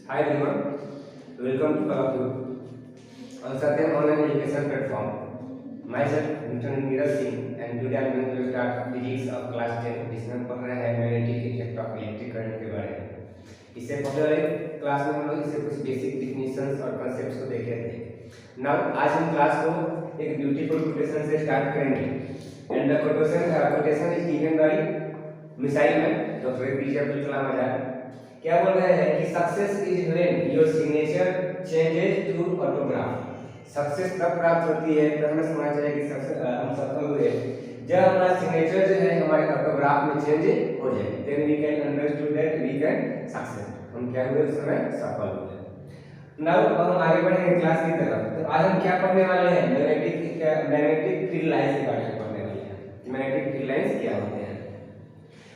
Hi everyone, welcome to all of you on Satyam Online Education Platform. Myself, Mr. Neeraj Singh, and today I am going to start physics of class 10 जिसमें हम पढ़ रहे हैं magnetic effect of electric current के बारे में। इससे पहले वाले क्लास में हम लोग इससे कुछ बेसिक डिफिनेशंस और कॉन्सेप्ट्स को देखे थे। नाउ आज हम क्लास को एक ब्यूटीफुल कोटेशन से स्टार्ट करेंगे and the quotation is given by missile man doctor APJ Abdul Kalam Azad. क्या बोल रहे हैं कि success is when your signature changes to autograph. Success तब प्राप्त होती है तो हमें समझना चाहिए कि हम सफल हुए जब हमारा सिग्नेचर जो है हमारे ऑटोग्राफ में चेंज हो जाए, then we can understood that we can success, हम क्या हुए उस समय सफल हुए। नाउ अब हम आगे बढ़ेंगे क्लास की तरफ। तो आज हम क्या पढ़ने वाले हैं, मैग्नेटिक फील्ड लाइंस के बारे में पढ़ने वाले हैं। मैग्नेटिक फील्ड लाइंस क्या होते हैं,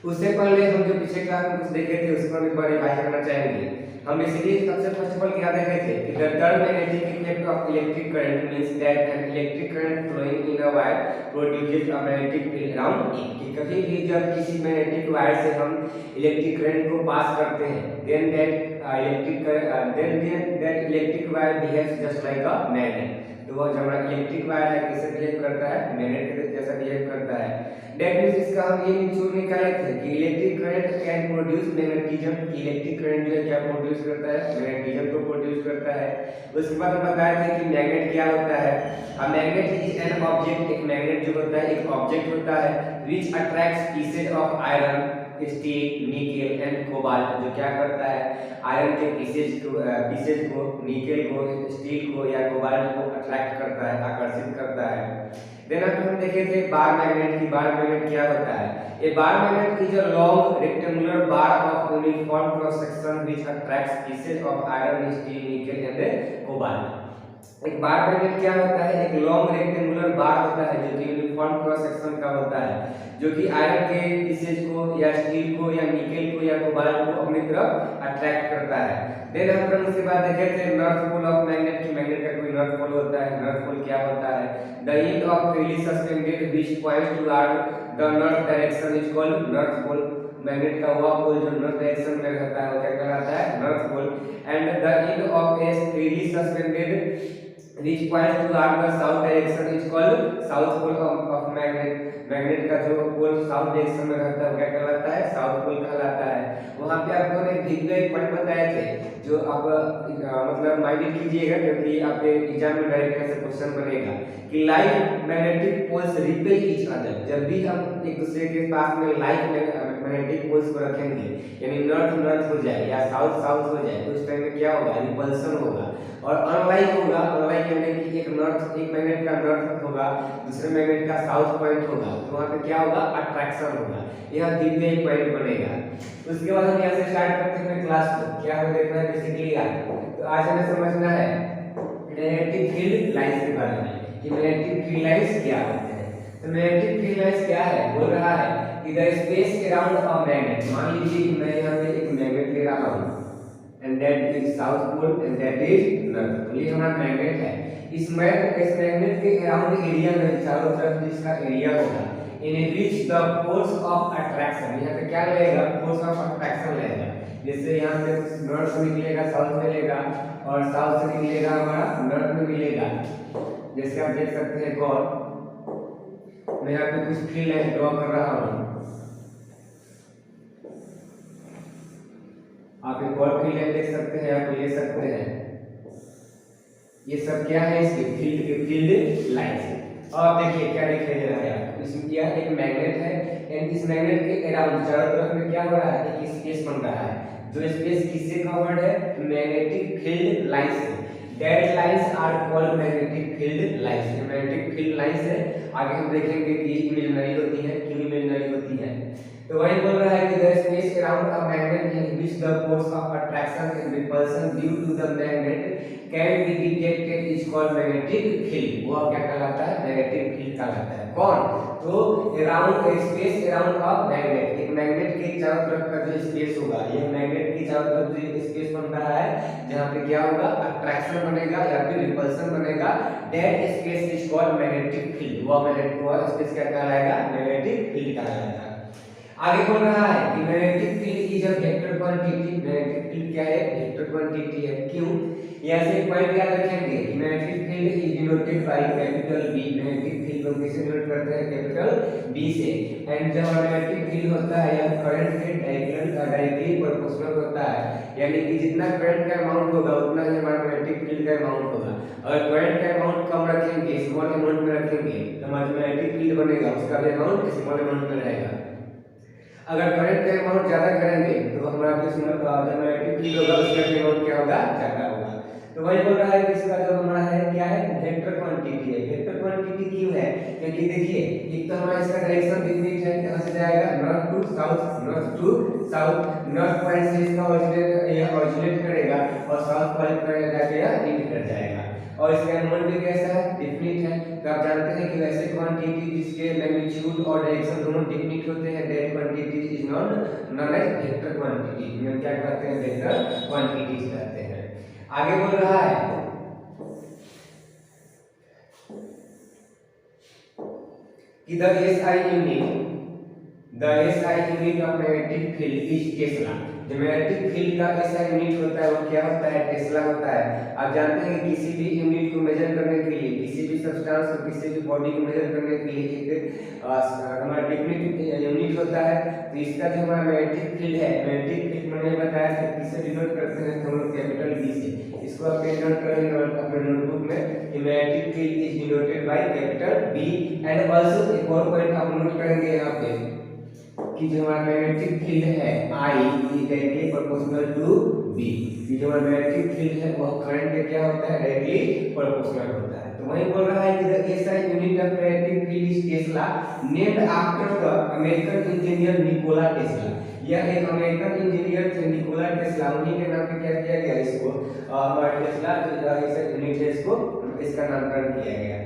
उससे पहले हम जो पिछले क्लास में कुछ देखे थे उसको भी बड़े रिवाइज करना चाहेंगे। हम बेसिकली सबसे फर्स्ट ऑफ ऑल क्या देखे थे कि the term magnetic effect of electric current means that an electric current flowing in a wire produces a magnetic field around it. कि कभी भी जब किसी मैग्नेटिक वायर से हम इलेक्ट्रिक करंट को पास करते हैं then that electric wire behaves just like a magnet. तो वो जो हमारा इलेक्ट्रिक वायर है कैसे बिहेव करता है, मैग्नेट के जैसा बिहेव करता है। दैट मींस इसका हम ये निचोड़ निकाले थे कि electric current can produce magnetism. Electric current जो है क्या प्रोड्यूस करता है, मैग्नेटिज्म को प्रोड्यूस करता है। उसके बाद हम बताए थे कि मैग्नेट क्या होता है। A magnet is an object, एक मैग्नेट जो होता है एक ऑब्जेक्ट होता है which attracts pieces of iron, steel, nickel and cobalt. जो क्या करता है आयरन के पीसेज को, निकेल को, स्टील को या कोबाल्ट को अट्रैक्ट करता है, आकर्षित करता है। देन हम देखे थे बार मैग्नेट की। बार मैग्नेट क्या होता है, a bar magnet is a long rectangular bar of uniform cross section which attracts pieces of iron, steel, nickel and cobalt. एक बार मैग्नेट क्या होता है, एक लॉन्ग रेक्टेंगुलर बार होता है जो कि यूनिफॉर्म क्रॉस सेक्शन का होता है, जो कि आयरन के पीसेज को या स्टील को या निकेल को या कोबाल्ट को अपनी तरफ अट्रैक्ट करता है। देन हम उसके बाद देखे थे नॉर्थ पोल ऑफ मैग्नेट की। मैग्नेट का कोई नॉर्थ पोल होता है। नॉर्थ पोल क्या होता है, the end of freely suspended which points toward the north direction is called north pole. Magnet का वह पोल जो नॉर्थ डायरेक्शन में रहता है वो क्या कहलाता है, north pole. And the end of a freely suspended which points toward the south direction is called south pole of magnet। Magnet का जो पोल साउथ डायरेक्शन में रहता है वो क्या कहलाता है, साउथ पोल कहलाता है। वहां पे आपको ने भिन्न एक पॉइंट बताए थे जो आप मतलब माइंड कीजिएगा क्योंकि आपके एग्जाम में डायरेक्ट ऐसे क्वेश्चन बनेगा कि like magnetic poles repel each other. जब भी हम एक दूसरे के पास में लाइक मैग्नेटिक पोल्स को रखेंगे यानी नॉर्थ नॉर्थ हो जाए या साउथ साउथ हो जाए तो उस टाइम में क्या होगा, रिपल्सन होगा। और अनलाइक होगा, अनलाइक यानी कि एक मैग्नेट का नॉर्थ होगा, दूसरे मैग्नेट का साउथ पॉइंट होगा, तो वहां पे क्या होगा, अट्रैक्शन होगा। यह द्वितीय पॉइंट बनेगा। उसके बाद हम यहां से स्टार्ट करते हैं क्लास को। क्या हमें देखना है बेसिकली आज, तो आज हमें समझना है मैग्नेटिक फील्ड लाइंस के बारे में कि मैग्नेटिक फील्ड लाइंस क्या होते हैं। तो मैग्नेटिक फील्ड लाइंस क्या है, बोल रहा है कि the space around a magnet. मान लीजिए कि मैं यहां पे एक मैग्नेट ले रहा हूं and that is south pole and that is north pole। ये हमारा मैग्नेट है। इस मैग्नेट के अराउंड एरिया में चारों तरफ जिसका एरिया होगा in which the force of attraction, यहाँ पे क्या लगेगा, फोर्स ऑफ अट्रैक्शन लगेगा। जैसे यहाँ से नॉर्थ से निकलेगा साउथ में मिलेगा और साउथ से निकलेगा हमारा नॉर्थ में मिलेगा। जैसे आप देख सकते हैं गॉड, मैं यहाँ पे कुछ फील्ड लाइन ड्रॉ कर रहा हूँ। आप एक और फील्ड लाइन देख सकते हैं, आप ले सकते हैं। ये सब क्या है, इसके फील्ड के फील्ड लाइन है। और देखिए क्या दिखाई दे रहा है, इसमें क्या एक मैग्नेट है एंड इस मैग्नेट के अराउंड चारों तरफ में क्या हो रहा है, एक स्पेस बन रहा है। जो स्पेस किससे कवर्ड है, मैग्नेटिक फील्ड लाइन से। That lines are called magnetic field lines. ये मैग्नेटिक फील्ड लाइंस है। आगे हम देखेंगे कि इमेजिनरी होती है, क्यों इमेजिनरी होती है। तो वही बोल रहा है कि the space around a magnet in which the force of attraction and repulsion due to the magnet can be detected is called magnetic field. वो क्या कहलाता है, मैग्नेटिक फील्ड कहलाता है। कौन, तो around space around a magnet, एक magnet के चारों तरफ का जो स्पेस होगा, ये मैग्नेट के चारों तरफ जो स्पेस बन रहा है जहां पे क्या होगा, अट्रैक्शन बनेगा या फिर रिपल्शन बनेगा, that space is called magnetic field. वो मैग्नेट को स्पेस क्या कहलाएगा, मैग्नेटिक फील्ड कहलाएगा। आगे बोल रहा है कि magnetic field is a vector quantity. Magnetic field क्या है? वेक्टर क्वांटिटी है। क्यों? यहाँ से एक पॉइंट याद रखेंगे कि magnetic field is denoted by capital B. Magnetic field को किससे डिनोट करते हैं? कैपिटल बी से। एंड जब मैग्नेटिक फील्ड होता है यह करंट के डायरेक्टली प्रोपोर्शनल होता है, यानी कि जितना करंट का अमाउंट होगा उतना ही हमारा मैग्नेटिक फील्ड का अमाउंट होगा। अगर करंट का अमाउंट कम रखेंगे, स्मॉल अमाउंट में रखेंगे, तो हमारा मैग्नेटिक फील्ड बनेगा उसका भी अमाउंट स्मॉल अमाउंट में रहेगा। अगर करंट का अमाउंट ज्यादा करेंगे तो हमारा जो मैग्नेटिक फील्ड होगा उसका अमाउंट क्या होगा? ज्यादा होगा। तो वही बोल रहा है कि इसका जो हमारा है क्या है? वेक्टर क्वांटिटी है। वेक्टर क्वांटिटी क्यों है? क्योंकि देखिए एक तो हमारा इसका डायरेक्शन डिफरेंट है, कहां से जाएगा? North to south, north to south. North point से इसका ऑरिजिनेट करेगा और साउथ पॉइंट पर जाके यह एंड कर जाएगा। और इसका एनोड भी कैसा है? डिफिनिट है। तो आप जानते हैं कि वैसे क्वांटिटी जिसके मैग्नीट्यूड और डायरेक्शन दोनों डिफिनिट होते हैं, that quantity is known as vector quantity. हम क्या कहते हैं? वेक्टर क्वांटिटीज कहते हैं। आगे बोल रहा है कि the SI unit of magnetic field is Tesla. जो मैग्नेटिक फील्ड का ऐसा यूनिट होता है वो क्या होता है? टेस्ला होता है। आप जानते हैं कि किसी भी यूनिट को मेजर करने के लिए, किसी भी सब्सटेंस को, किसी भी बॉडी को मेजर करने के लिए एक हमारा डिफिनिट यूनिट होता है। तो इसका जो हमारा मैग्नेटिक फील्ड है, मैग्नेटिक फील्ड मैंने बताया कि किससे डिनोट करते हैं? हम लोग कैपिटल बी से। इसको आप डिनोट करेंगे अपने नोटबुक में कि magnetic field is denoted by capital B. And also एक और पॉइंट आप नोट करेंगे यहाँ पे कि जो हमारा मैग्नेटिक फील्ड है I is directly proportional to B। ये जो हमारा मैग्नेटिक फील्ड है वह करंट के क्या होता है? डायरेक्टली प्रोपोर्शनल होता है। तो वही बोल रहा है कि the SI unit of magnetic field is Tesla, named after the American engineer Nikola Tesla. यह एक अमेरिकन इंजीनियर थे निकोला टेस्ला, उन्हीं के नाम पे क्या किया गया इसको? हमारा टेस्ला जो एसआई यूनिट है इसको इसका नामकरण किया गया।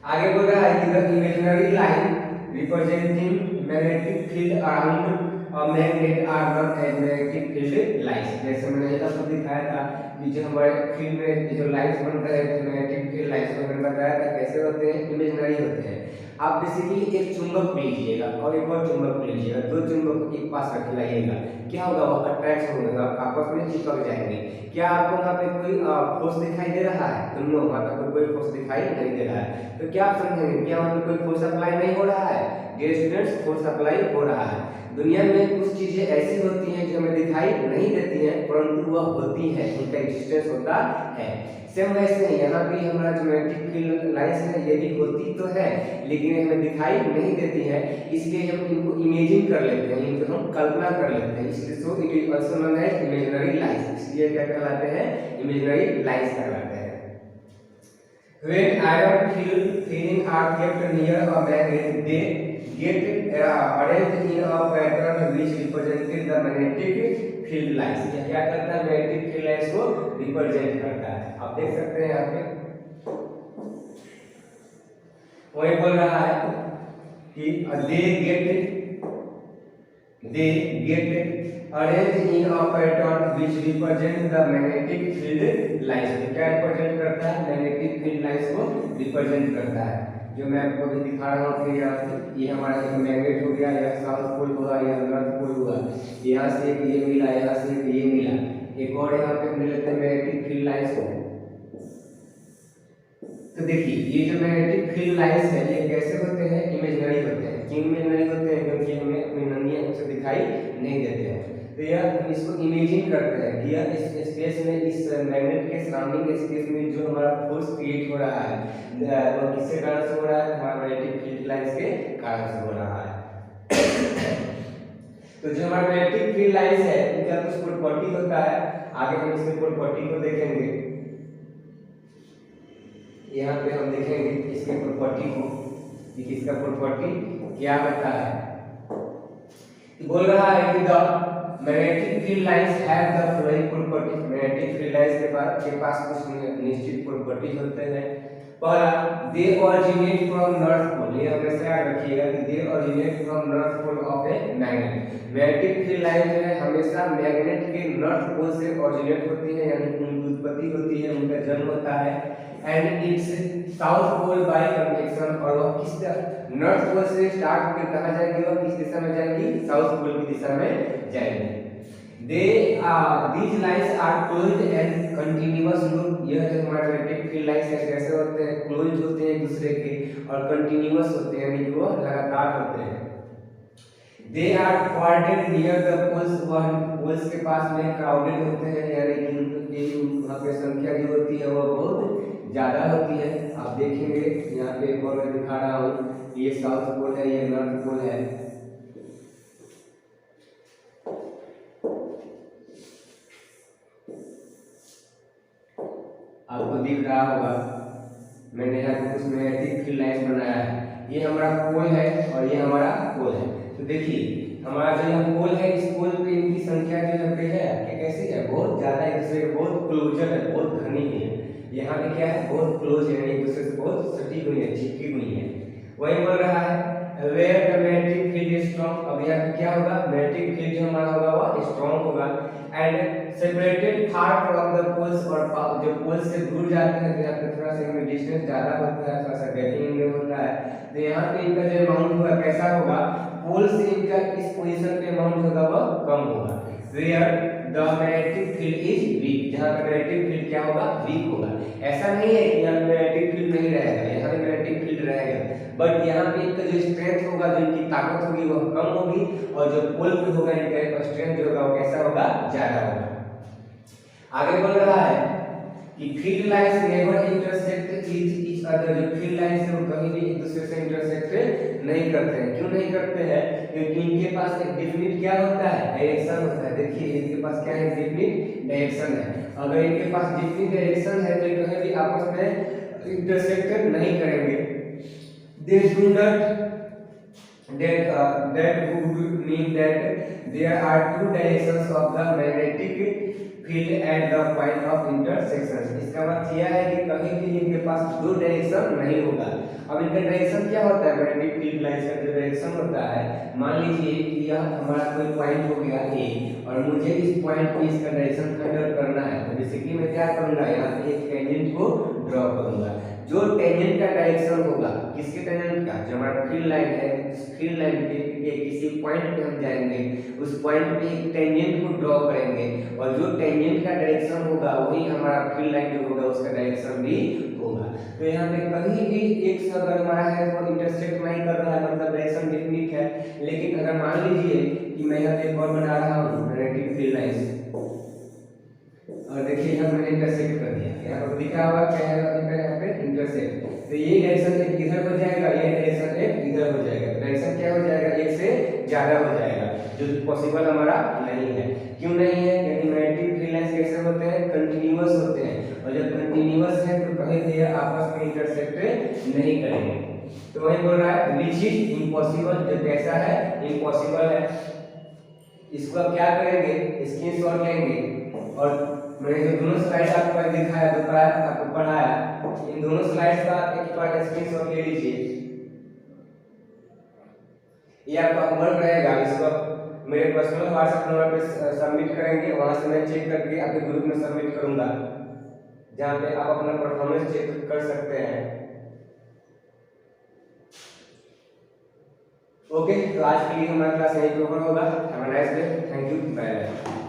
आगे बोल रहा है कि the imaginary line representing magnetic field around a magnet are known as magnetic field lines। जैसे मैंने यहाँ पर दिखाया था कि जो हमारे फील्ड में जो लाइंस बनता है मैग्नेटिक फील्ड लाइंस में मैंने बताया था कैसे होते हैं? इमेजिनरी होते हैं। आप बेसिकली एक चुंबक लीजिएगा और एक और चुंबक लीजिएगा, दो चुंबक को एक पास रख लाइएगा, क्या होगा? वो अटैच होंगे, आपस में चिपक जाएंगे। क्या आपको वहाँ पे कोई फोर्स दिखाई दे रहा है? तो नो, वहाँ पे कोई फोर्स दिखाई नहीं दे रहा है। तो क्या आप समझेंगे? क्या वहाँ पे कोई फोर्स अप्लाई नहीं हो रहा है? डियर स्टूडेंट्स, फोर्स अप्लाई हो रहा है। दुनिया में कुछ चीजें ऐसी होती हैं जो हमें दिखाई नहीं देती हैं परंतु वह होती हैं, उनका एग्जिस्टेंस होता है। सेम वैसे ही यहाँ भी हमारा जो मैग्नेटिक फील्ड लाइंस है ये भी होती तो है लेकिन हमें दिखाई नहीं देती है, इसलिए हम इनको इमेजिन कर लेते हैं, इनको हम कल्पना कर लेते हैं। इसलिए so it is also known as imaginary lines. इसलिए क्या कहलाते हैं? इमेजिनरी लाइंस कहलाते हैं। When iron filling are kept near a magnet, they get arranged in a pattern which represented the magnetic field lines। यह क्या करता है? मैग्नेटिक फील्ड लाइंस को रिप्रेजेंट करता है। आप देख सकते हैं यहाँ पे वही बोल रहा है कि they get arranged in a pattern which represent the magnetic field lines। क्या रिप्रेजेंट करता है? मैग्नेटिक फील्ड लाइंस को रिप्रेजेंट करता है। जो मैं आपको अभी दिखा रहा हूँ कि ये हमारा एक मैग्नेट हो गया, यह साउथ पोल हुआ, यह नॉर्थ पोल हुआ, यहाँ से एक ये मिला, यहाँ से एक ये मिला, एक और यहाँ पे मिल लेते हैं मैग्नेटिक फील्ड लाइंस को। तो देखिए ये जो मैग्नेटिक फील्ड लाइंस है ये कैसे होते हैं? इमेजिनरी होते हैं। क्यों इमेजिनरी होते हैं? क्योंकि हमें अपनी नंगी आंखों से दिखाई नहीं देते हैं। तो यह हम इसको इमेजिन करते हैं कि यह इस स्पेस में, इस मैग्नेट के सराउंडिंग स्पेस में जो हमारा फोर्स क्रिएट हो रहा है वो किसके कारण से हो रहा है? हमारा मैग्नेटिक फील्ड लाइंस के कारण से हो रहा है। तो जो हमारा मैग्नेटिक फील्ड लाइंस है उनका कुछ प्रॉपर्टी होता है, आगे हम इसके प्रॉपर्टी को देखेंगे। यहाँ पे हम देखेंगे इसके प्रॉपर्टी को कि इसका प्रॉपर्टी क्या होता है। बोल रहा है कि the magnetic field lines have the following properties. Magnetic field lines के पास कुछ निश्चित प्रॉपर्टीज होते हैं। पहला, they originate from north pole. ये हमेशा याद रखिएगा कि they originate from north pole of a magnet. Magnetic field line जो है हमेशा मैग्नेट के नॉर्थ पोल से ओरिजिनेट होती है, यानी उनकी उत्पत्ति होती है, उनका जन्म होता है। And its south pole by convection, और वह किस नॉर्थ पोल से स्टार्ट होकर कहाँ जाएगी, वह किस दिशा में जाएगी, साउथ पोल की दिशा में जाएगी। These lines are closed and continuous loop, यह जो हमारे मैग्नेटिक फील्ड लाइंस है कैसे होते हैं, क्लोज होते हैं एक दूसरे के और कंटिन्यूअस होते हैं, यानी कि वो लगातार होते हैं। They are crowded near the poles, वह पोल्स के पास में क्राउडेड होते हैं, यानी कि उनकी वहाँ पे संख्या जो होती है वो बहुत ज़्यादा होती है। आप देखेंगे यहाँ पे एक और मैं दिखा रहा हूँ, ये साउथ पोल है, ये नॉर्थ पोल है। आपको दिख रहा होगा, मैंने यहाँ पे कुछ मैग्नेटिक फील्ड लाइंस बनाया है, ये हमारा पोल है और ये हमारा पोल है। तो देखिए हमारा जो यह पोल है, इस पोल पे इनकी संख्या जो है कि कैसी है, बहुत ज्यादा एक दूसरे के बहुत क्लोजर है, बहुत घनी है। यहाँ पे क्या है, बहुत क्लोज है, एक दूसरे से बहुत सटी हुई है, चिपकी हुई है। वही बोल रहा है where the magnetic field is strong, अब यहाँ पे क्या होगा, मैग्नेटिक फील्ड जो हमारा होगा वो स्ट्रॉन्ग होगा and separated far from the poles, और जो पोल से दूर जाते हैं तो यहाँ पे थोड़ा सा इनमें डिस्टेंस ज्यादा होता है, थोड़ा सा गैपिंग में होता है। तो यहाँ पे इनका जो अमाउंट होगा कैसा होगा, पोल से इनका इस पोजीशन पे अमाउंट होगा वह कम होगा। Where the magnetic field is weak, जहाँ पे मैग्नेटिक फील्ड क्या होगा, वीक होगा। ऐसा नहीं है कि यहाँ मैग्नेटिक फील्ड नहीं रहेगा, यहाँ पे मैग्नेटिक फील्ड रहेगा, बट यहाँ पे इनका जो स्ट्रेंथ होगा, जो इनकी ताकत होगी वह कम होगी, और जो पोल पे होगा इनका स्ट्रेंथ जो होगा वो कैसा होगा, ज्यादा होगा। आगे बोल रहा है कि field lines never intersect each other, जो फील्ड लाइंस है वो कभी भी एक दूसरे से इंटरसेक्ट नहीं करते हैं। क्यों नहीं करते हैं, क्योंकि इनके पास एक डिफिनिट क्या होता है, डायरेक्शन होता है। देखिए इनके पास क्या है, डिफिनिट डायरेक्शन है। अगर इनके पास डिफिनिट डायरेक्शन है तो ये कभी भी आपस में इंटरसेक्ट नहीं करेंगे। They do not that would mean that there are two directions of the magnetic field at the point of intersection। इसका मतलब यह है कि कहीं भी इनके पास दो डायरेक्शन नहीं होगा। अब इनका डायरेक्शन क्या होता है, मैग्नेटिक फील्ड लाइंस का जो डायरेक्शन होता है, मान लीजिए कि यह हमारा कोई पॉइंट हो गया ए और मुझे इस पॉइंट पे इसका डायरेक्शन फाइंड आउट करना है, तो बेसिकली मैं क्या करूंगा, यहाँ पे एक टेंजेंट को ड्रॉ करूंगा। जो टेंजेंट का डायरेक्शन होगा, किसके टेंजेंट का, जो हमारा फील्ड लाइन है, फील्ड लाइन के किसी पॉइंट पे हम जाएंगे, उस पॉइंट पे एक टेंजेंट को ड्रॉ करेंगे, और जो टेंजेंट का डायरेक्शन होगा वही हमारा फील्ड लाइन जो होगा उसका डायरेक्शन भी होगा। तो यहाँ पे कहीं भी एक से अगर हमारा है तो इंटरसेक्ट नहीं कर रहा है, मतलब डायरेक्शन डिफिनिट है। लेकिन अगर मान लीजिए कि मैं यहाँ पे एक और बना रहा हूँ मैग्नेटिक फील्ड लाइन, और देखिए यहाँ मैंने इंटरसेक्ट कर दिया, यहाँ पर लिखा हुआ क्या है, यहाँ पे इंटरसेक्ट, तो ये डायरेक्शन एक इधर हो जाएगा, ये डायरेक्शन एक इधर हो जाएगा, डायरेक्शन क्या हो जाएगा, एक से ज्यादा हो जाएगा, जो पॉसिबल हमारा नहीं है। क्यों नहीं है, क्योंकि मैग्नेटिक फील्ड लाइंस कैसे होते हैं, कंटिन्यूअस होते हैं, और जब कंटिन्यूअस है तो कहीं भी आपस में इंटरसेक्ट नहीं करेंगे। तो वही बोल रहा है विच इज इम्पॉसिबल, जो कैसा है, इम्पॉसिबल है। इसको आप क्या करेंगे, स्क्रीनशॉट लेंगे, और मैंने जो दोनों स्लाइड आपको दिखाया, दोपहर आपको पढ़ाया, इन दोनों स्लाइड्स का एक बार स्क्रीनशॉट ले लीजिए। ये आपका होमवर्क रहेगा, इसको मेरे पर्सनल व्हाट्सएप नंबर पे सबमिट करेंगे, वहां से मैं चेक करके आपके ग्रुप में सबमिट करूंगा, जहां पे आप अपना परफॉर्मेंस चेक कर सकते हैं। ओके, तो आज के लिए हमारा क्लास यहीं पे ओवर होगा। Have a nice day, thank you, bye bye.